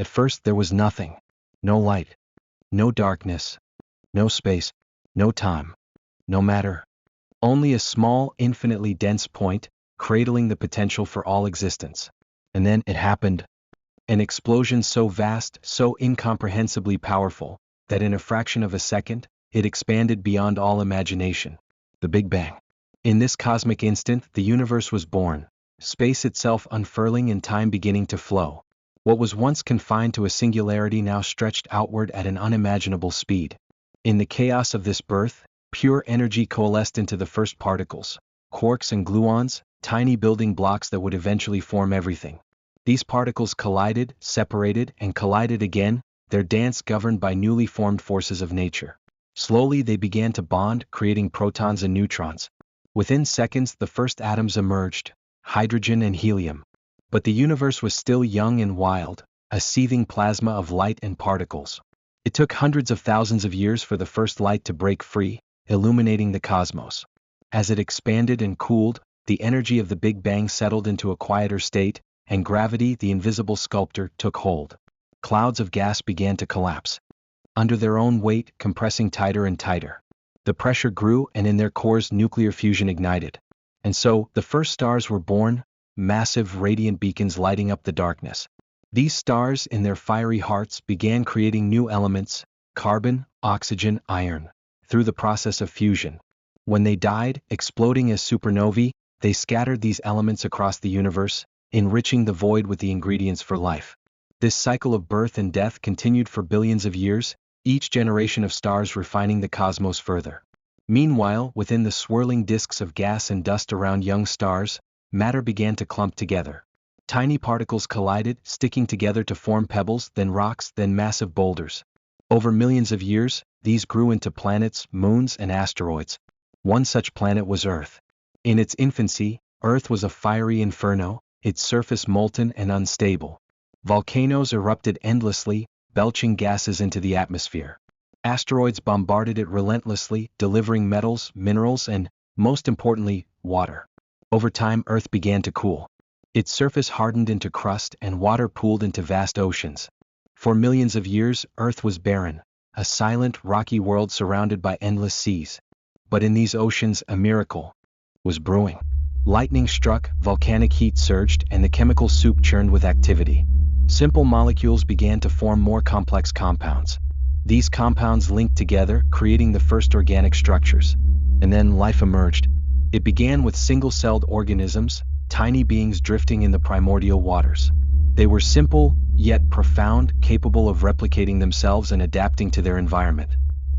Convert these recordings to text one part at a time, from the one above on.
At first there was nothing. No light. No darkness. No space. No time. No matter. Only a small, infinitely dense point, cradling the potential for all existence. And then it happened. An explosion so vast, so incomprehensibly powerful, that in a fraction of a second, it expanded beyond all imagination. The Big Bang. In this cosmic instant, the universe was born, space itself unfurling and time beginning to flow. What was once confined to a singularity now stretched outward at an unimaginable speed. In the chaos of this birth, pure energy coalesced into the first particles, quarks and gluons, tiny building blocks that would eventually form everything. These particles collided, separated, and collided again, their dance governed by newly formed forces of nature. Slowly they began to bond, creating protons and neutrons. Within seconds the first atoms emerged, hydrogen and helium. But the universe was still young and wild, a seething plasma of light and particles. It took hundreds of thousands of years for the first light to break free, illuminating the cosmos. As it expanded and cooled, the energy of the Big Bang settled into a quieter state, and gravity, the invisible sculptor, took hold. Clouds of gas began to collapse. Under their own weight, compressing tighter and tighter. The pressure grew, and in their cores nuclear fusion ignited. And so, the first stars were born, massive radiant beacons lighting up the darkness. These stars, in their fiery hearts, began creating new elements, carbon, oxygen, iron, through the process of fusion. When they died, exploding as supernovae, they scattered these elements across the universe, enriching the void with the ingredients for life. This cycle of birth and death continued for billions of years, each generation of stars refining the cosmos further. Meanwhile, within the swirling disks of gas and dust around young stars, matter began to clump together. Tiny particles collided, sticking together to form pebbles, then rocks, then massive boulders. Over millions of years, these grew into planets, moons, and asteroids. One such planet was Earth. In its infancy, Earth was a fiery inferno, its surface molten and unstable. Volcanoes erupted endlessly, belching gases into the atmosphere. Asteroids bombarded it relentlessly, delivering metals, minerals, and, most importantly, water. Over time, Earth began to cool. Its surface hardened into crust and water pooled into vast oceans. For millions of years, Earth was barren, a silent, rocky world surrounded by endless seas. But in these oceans, a miracle was brewing. Lightning struck, volcanic heat surged, and the chemical soup churned with activity. Simple molecules began to form more complex compounds. These compounds linked together, creating the first organic structures. And then life emerged. It began with single-celled organisms, tiny beings drifting in the primordial waters. They were simple, yet profound, capable of replicating themselves and adapting to their environment.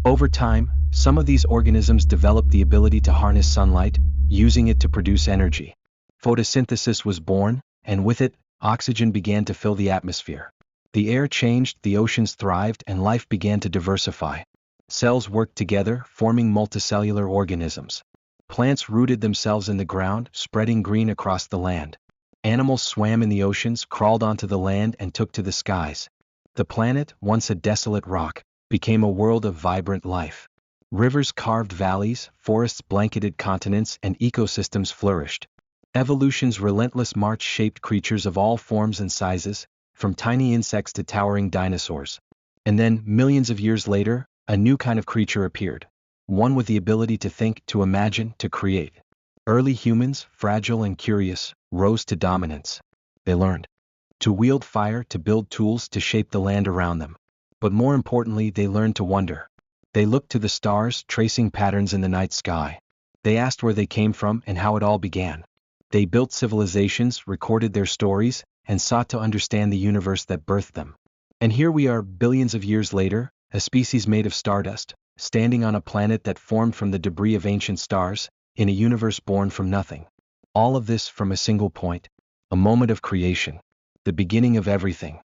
Over time, some of these organisms developed the ability to harness sunlight, using it to produce energy. Photosynthesis was born, and with it, oxygen began to fill the atmosphere. The air changed, the oceans thrived, and life began to diversify. Cells worked together, forming multicellular organisms. Plants rooted themselves in the ground, spreading green across the land. Animals swam in the oceans, crawled onto the land, and took to the skies. The planet, once a desolate rock, became a world of vibrant life. Rivers carved valleys, forests blanketed continents, and ecosystems flourished. Evolution's relentless march shaped creatures of all forms and sizes, from tiny insects to towering dinosaurs. And then, millions of years later, a new kind of creature appeared. One with the ability to think, to imagine, to create. Early humans, fragile and curious, rose to dominance. They learned to wield fire, to build tools, to shape the land around them. But more importantly, they learned to wonder. They looked to the stars, tracing patterns in the night sky. They asked where they came from and how it all began. They built civilizations, recorded their stories, and sought to understand the universe that birthed them. And here we are, billions of years later, a species made of stardust, standing on a planet that formed from the debris of ancient stars, in a universe born from nothing. All of this from a single point, a moment of creation, the beginning of everything.